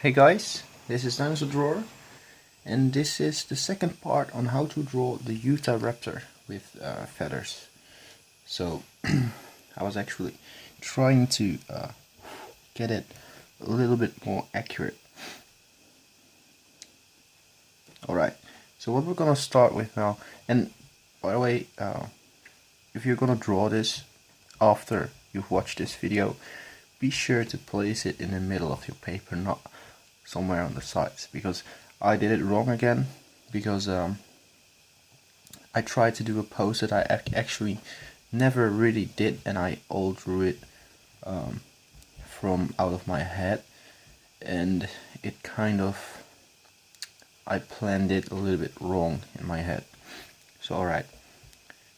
Hey guys, this is Utahraptor, and this is the second part on how to draw the Utahraptor with feathers. So I was actually trying to get it a little bit more accurate. Alright, so what we're gonna start with now, and by the way, if you're gonna draw this after you've watched this video, be sure to place it in the middle of your paper, not somewhere on the sides, because I did it wrong again, because I tried to do a pose that I actually never really did, and I all drew it from out of my head, and it kind of, I planned it a little bit wrong in my head. So alright,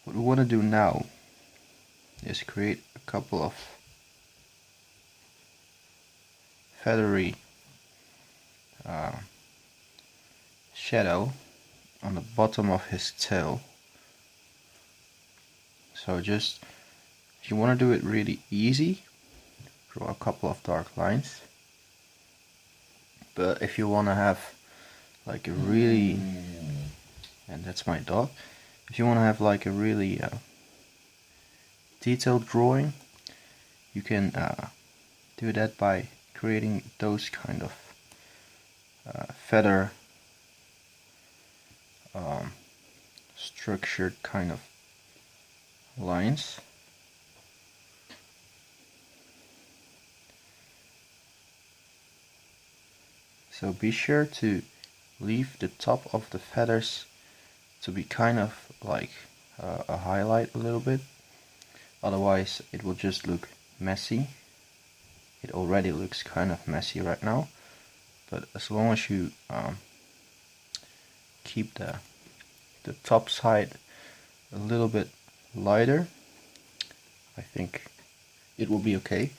what we want to do now is create a couple of feathery shadow on the bottom of his tail. So just, if you want to do it really easy, draw a couple of dark lines. But if you want to have like a really, and that's my dog, if you want to have like a really detailed drawing, you can do that by creating those kind of feather structured kind of lines. So be sure to leave the top of the feathers to be kind of like a highlight a little bit, otherwise it will just look messy. It already looks kind of messy right now, but as long as you keep the top side a little bit lighter, I think it will be okay.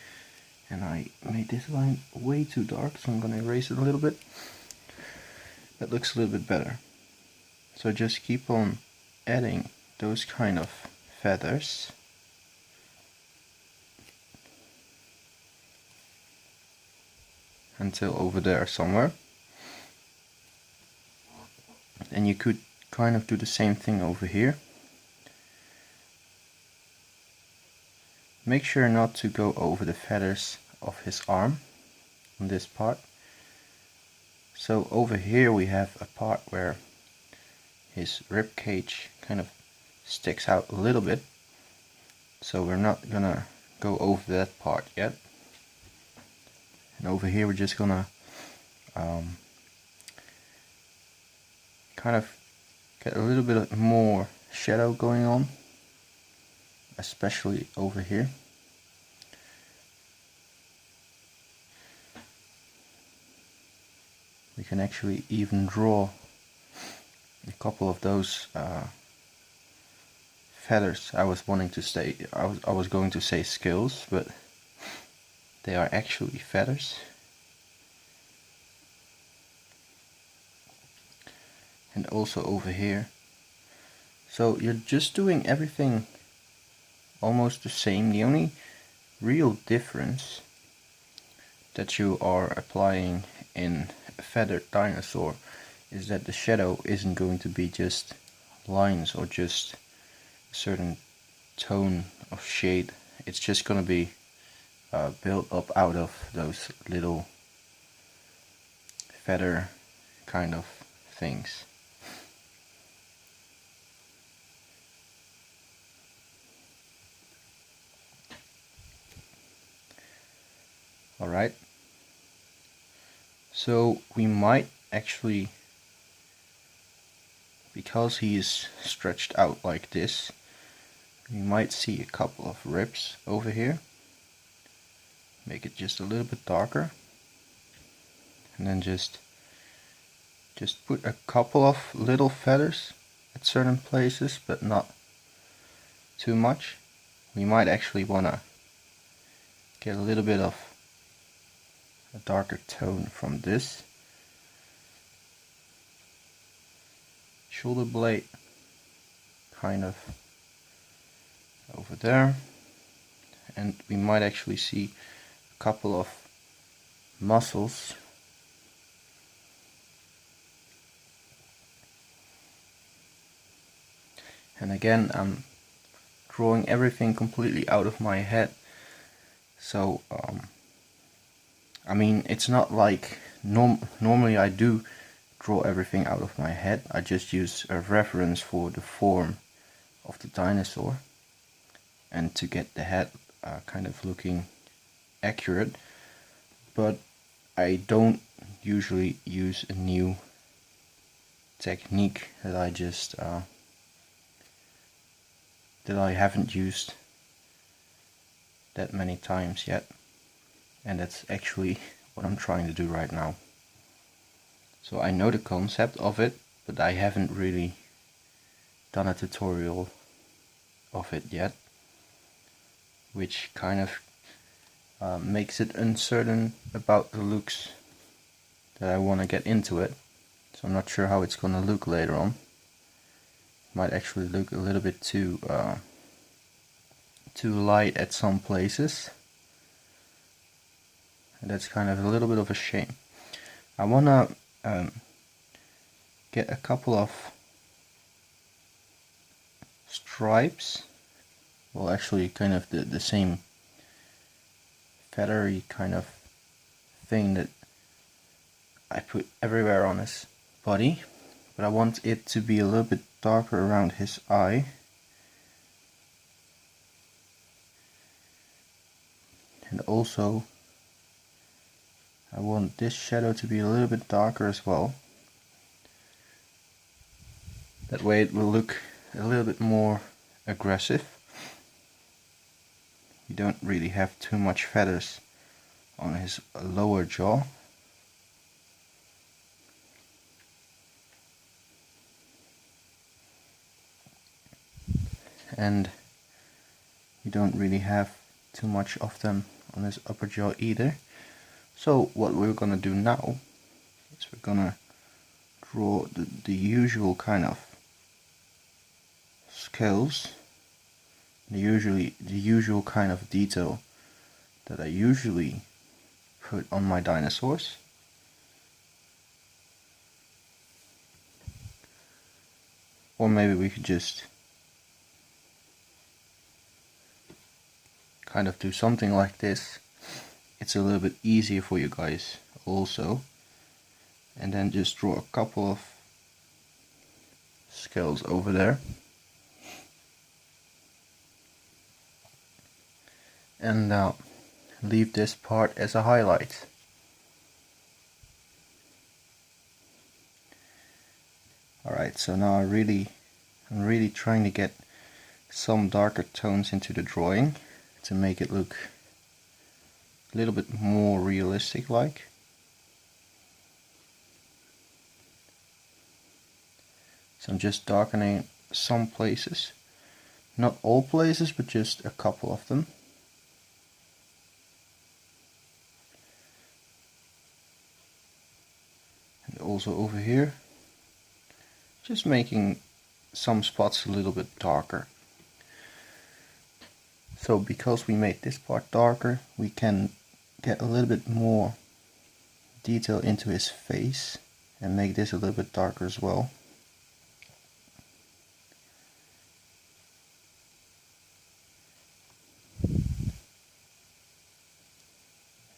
And I made this line way too dark, so I'm gonna erase it a little bit. That looks a little bit better. So just keep on adding those kind of feathers. Until over there somewhere. And you could kind of do the same thing over here. Make sure not to go over the feathers of his arm on this part. So over here we have a part where his rib cage kind of sticks out a little bit. So we're not gonna go over that part yet. And over here we're just gonna kind of get a little bit more shadow going on, especially over here. We can actually even draw a couple of those feathers. I was going to say scales, but they are actually feathers. And also over here. So you're just doing everything almost the same. The only real difference that you are applying in a feathered dinosaur is that the shadow isn't going to be just lines or just a certain tone of shade. It's just going to be built up out of those little feather kind of things. Alright, so we might actually, because he is stretched out like this, we might see a couple of ribs over here. Make it just a little bit darker, and then just put a couple of little feathers at certain places, but not too much. We might actually want to get a little bit of a darker tone from this. Shoulder blade kind of over there, and we might actually see a couple of muscles And again, I'm drawing everything completely out of my head. So, I mean, it's not like normally I do draw everything out of my head. I just use a reference for the form of the dinosaur and to get the head kind of looking accurate. But I don't usually use a new technique that I just that I haven't used that many times yet, and that's actually what I'm trying to do right now. So I know the concept of it, but I haven't really done a tutorial of it yet, which kind of makes it uncertain about the looks that I want to get into it. So I'm not sure how it's gonna look later on. Might actually look a little bit too light at some places, and that's kind of a little bit of a shame. I wanna get a couple of stripes, well actually kind of the same feathery kind of thing that I put everywhere on his body, but I want it to be a little bit darker around his eye. And also I want this shadow to be a little bit darker as well. That way it will look a little bit more aggressive. You don't really have too much feathers on his lower jaw. And you don't really have too much of them on his upper jaw either. So what we're gonna do now is we're gonna draw the usual kind of scales, the usual kind of detail that I usually put on my dinosaurs. Or maybe we could just kind of do something like this. It's a little bit easier for you guys also. And then just draw a couple of scales over there. And leave this part as a highlight. Alright, so now I'm really trying to get some darker tones into the drawing to make it look a little bit more realistic like. So I'm just darkening some places, not all places, but just a couple of them. And also over here, just making some spots a little bit darker. So because we made this part darker, we can get a little bit more detail into his face and make this a little bit darker as well.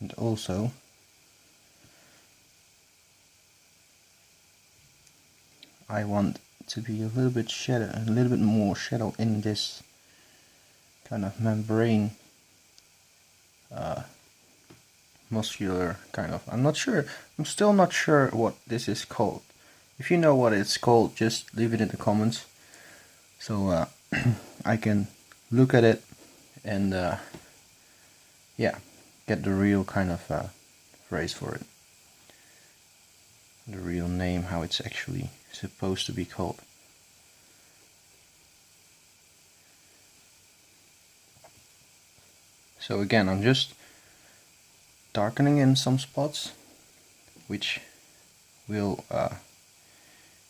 And also I want to be a little bit more shadow in this kind of membrane, muscular kind of. I'm still not sure what this is called. If you know what it's called, just leave it in the comments so I can look at it and yeah, get the real kind of phrase for it, the real name, how it's actually supposed to be called. So again, I'm just darkening in some spots, which will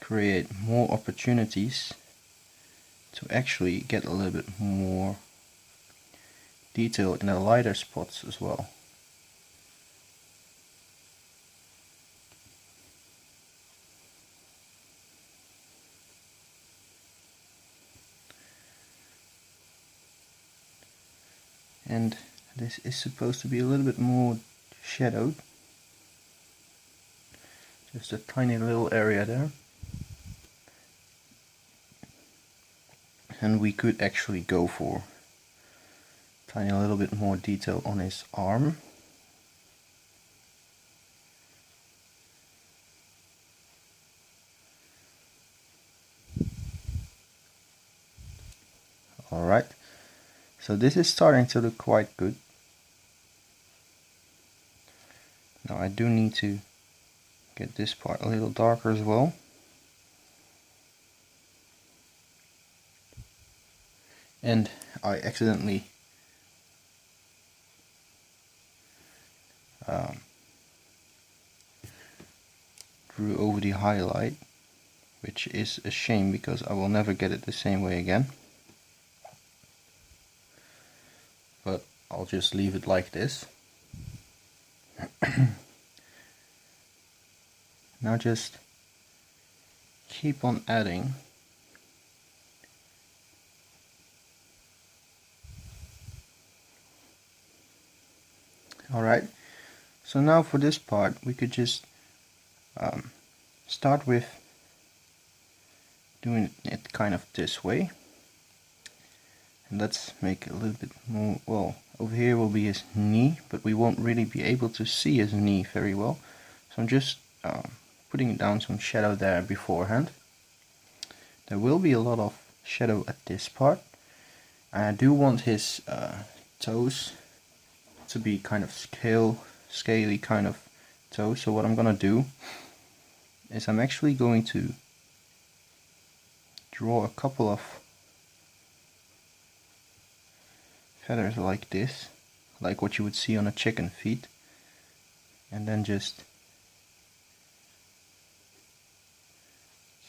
create more opportunities to actually get a little bit more detail in the lighter spots as well. and this is supposed to be a little bit more shadowed. Just a tiny little area there. And we could actually go for tiny little bit more detail on his arm. Alright, so this is starting to look quite good. Now I do need to get this part a little darker as well. And I accidentally drew over the highlight, which is a shame because I will never get it the same way again. But I'll just leave it like this. Now just keep on adding. Alright, so now for this part we could just start with doing it kind of this way. And let's make it a little bit more, well, over here will be his knee, but we won't really be able to see his knee very well. So I'm just putting down some shadow there beforehand. There will be a lot of shadow at this part. I do want his toes to be kind of scaly kind of toes. So what I'm gonna do is I'm actually going to draw a couple of feathers like this, like what you would see on a chicken feet, and then just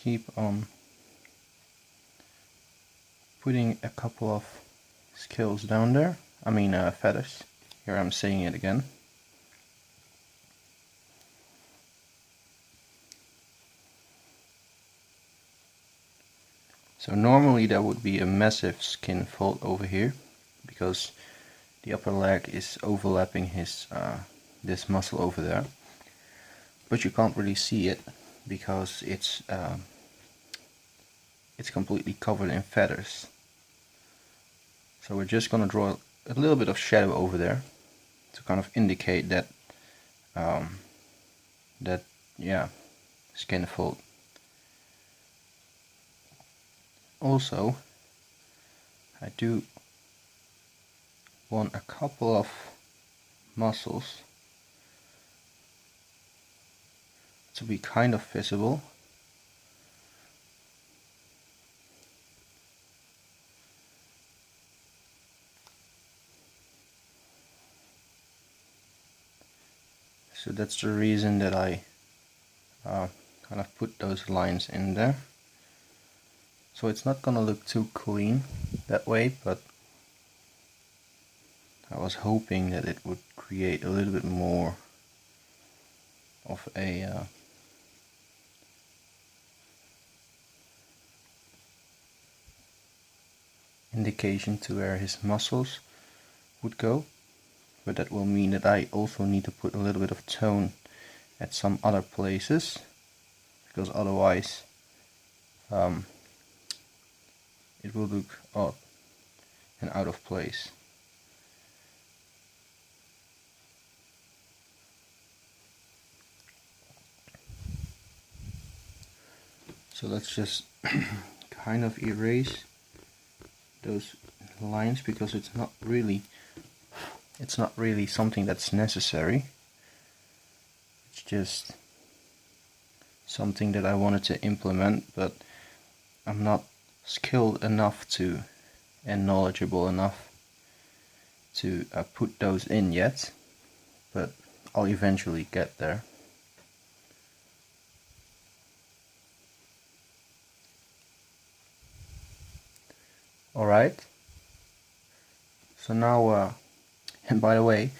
keep on putting a couple of scales down there, feathers. Here I'm saying it again. So normally there would be a massive skin fold over here, because the upper leg is overlapping his this muscle over there, but you can't really see it because it's completely covered in feathers. So we're just gonna draw a little bit of shadow over there to kind of indicate that skin fold. Also, I do want a couple of muscles to be kind of visible. So that's the reason that I kind of put those lines in there. So it's not gonna look too clean that way, but I was hoping that it would create a little bit more of a indication to where his muscles would go. But that will mean that I also need to put a little bit of tone at some other places, because otherwise it will look odd and out of place. So let's just kind of erase those lines, because it's not really something that's necessary. It's just something that I wanted to implement, but I'm not skilled enough to and knowledgeable enough to put those in yet, but I'll eventually get there. Alright, so now and by the way,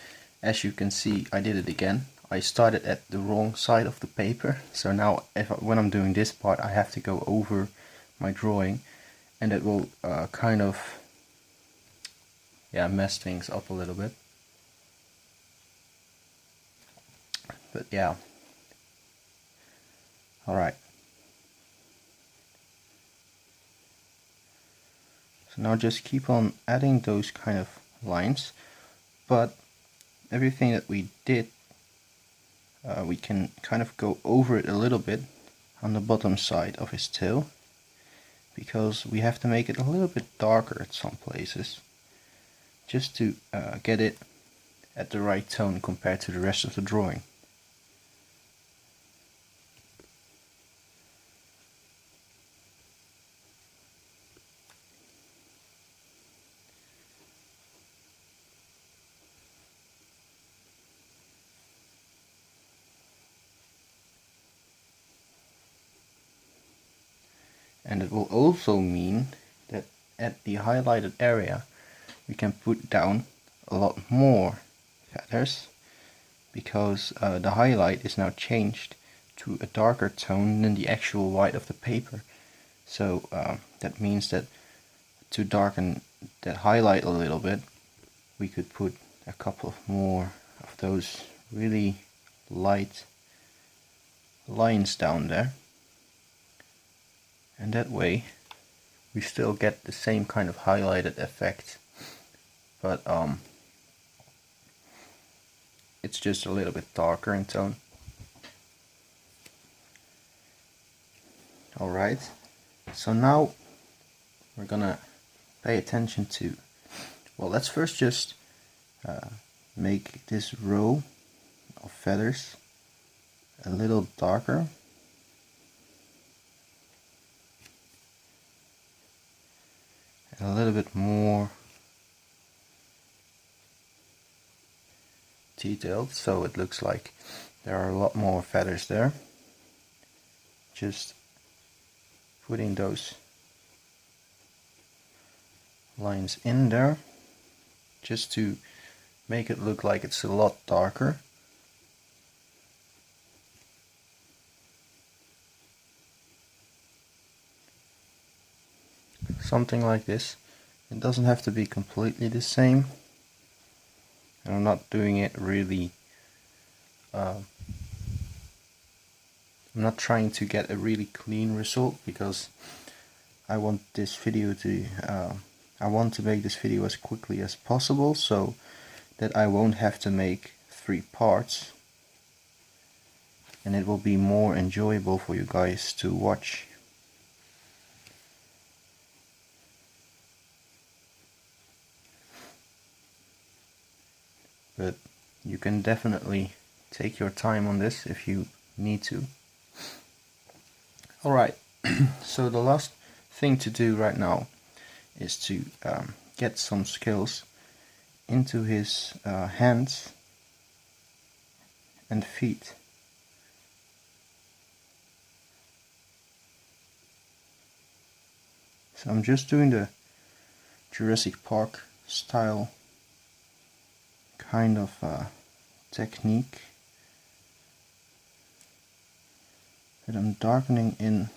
as you can see, I did it again. I started at the wrong side of the paper, so now when I'm doing this part I have to go over my drawing, and it will kind of yeah, mess things up a little bit. But yeah. Alright. So now just keep on adding those kind of lines, but everything that we did, we can kind of go over it a little bit on the bottom side of his tail, because we have to make it a little bit darker at some places, just to get it at the right tone compared to the rest of the drawing. And it will also mean that at the highlighted area we can put down a lot more feathers, because the highlight is now changed to a darker tone than the actual white of the paper. So that means that to darken that highlight a little bit, we could put a couple of more of those really light lines down there, and that way we still get the same kind of highlighted effect, but it's just a little bit darker in tone. Alright, so now we're gonna pay attention to, well, let's first just make this row of feathers a little darker. And a little bit more detailed, so it looks like there are a lot more feathers there. Just putting those lines in there, just to make it look like it's a lot darker. Something like this. It doesn't have to be completely the same. And I'm not doing it really, I'm not trying to get a really clean result, because I want this video to, I want to make this video as quickly as possible, so that I won't have to make 3 parts, and it will be more enjoyable for you guys to watch. But you can definitely take your time on this if you need to. Alright, so the last thing to do right now is to get some scales into his hands and feet. So I'm just doing the Jurassic Park style kind of technique, that I'm darkening in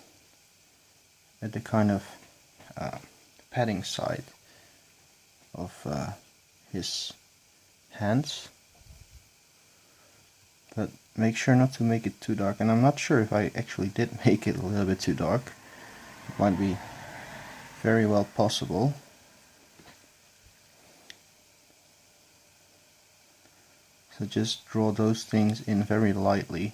at the kind of padding side of his hands, but make sure not to make it too dark. And I'm not sure if I actually did make it a little bit too dark. It might be very well possible. So just draw those things in very lightly,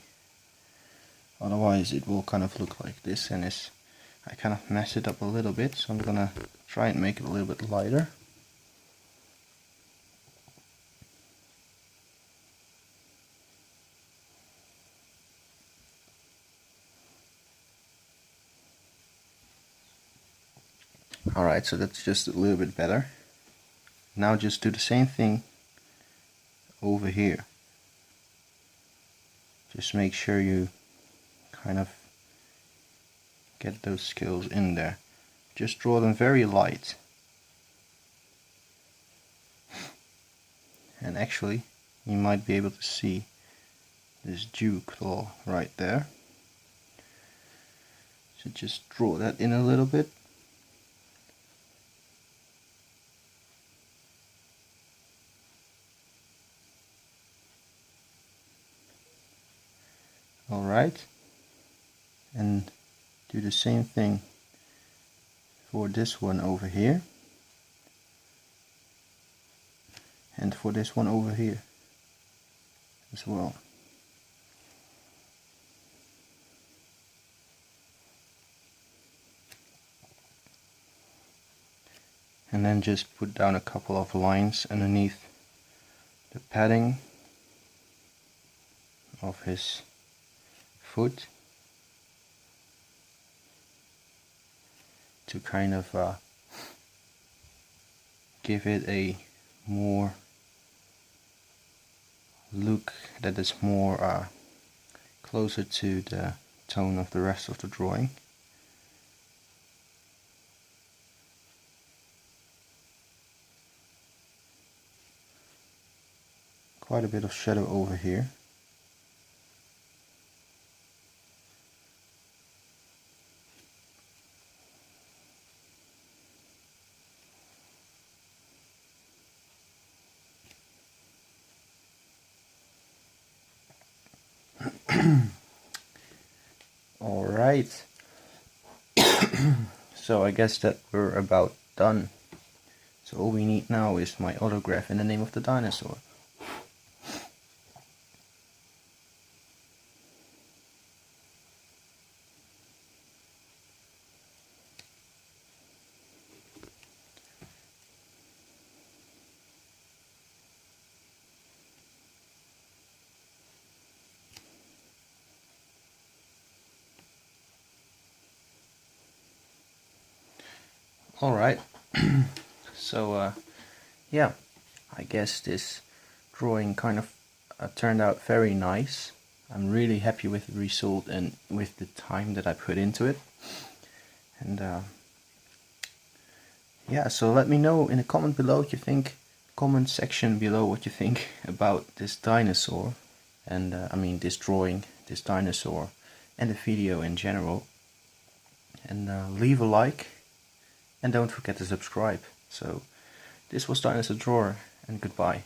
otherwise it will kind of look like this, and I kind of mess it up a little bit, so I'm gonna try and make it a little bit lighter. Alright, so that's just a little bit better. Now just do the same thing over here. Just make sure you kind of get those scales in there. Just draw them very light. And actually, you might be able to see this dew claw right there. So just draw that in a little bit. Alright, and do the same thing for this one over here, and for this one over here as well. And then just put down a couple of lines underneath the padding of his foot to kind of give it a more look that is more closer to the tone of the rest of the drawing. Quite a bit of shadow over here. Alright, so I guess that we're about done. So all we need now is my autograph and the name of the dinosaur. Alright, so yeah, I guess this drawing kind of turned out very nice. I'm really happy with the result and with the time that I put into it. And yeah, so let me know in the comment below what you think, comment section below what you think about this dinosaur, and I mean this drawing, this dinosaur, and the video in general. And leave a like. And don't forget to subscribe. So, this was Dinosaur Drawer, and goodbye.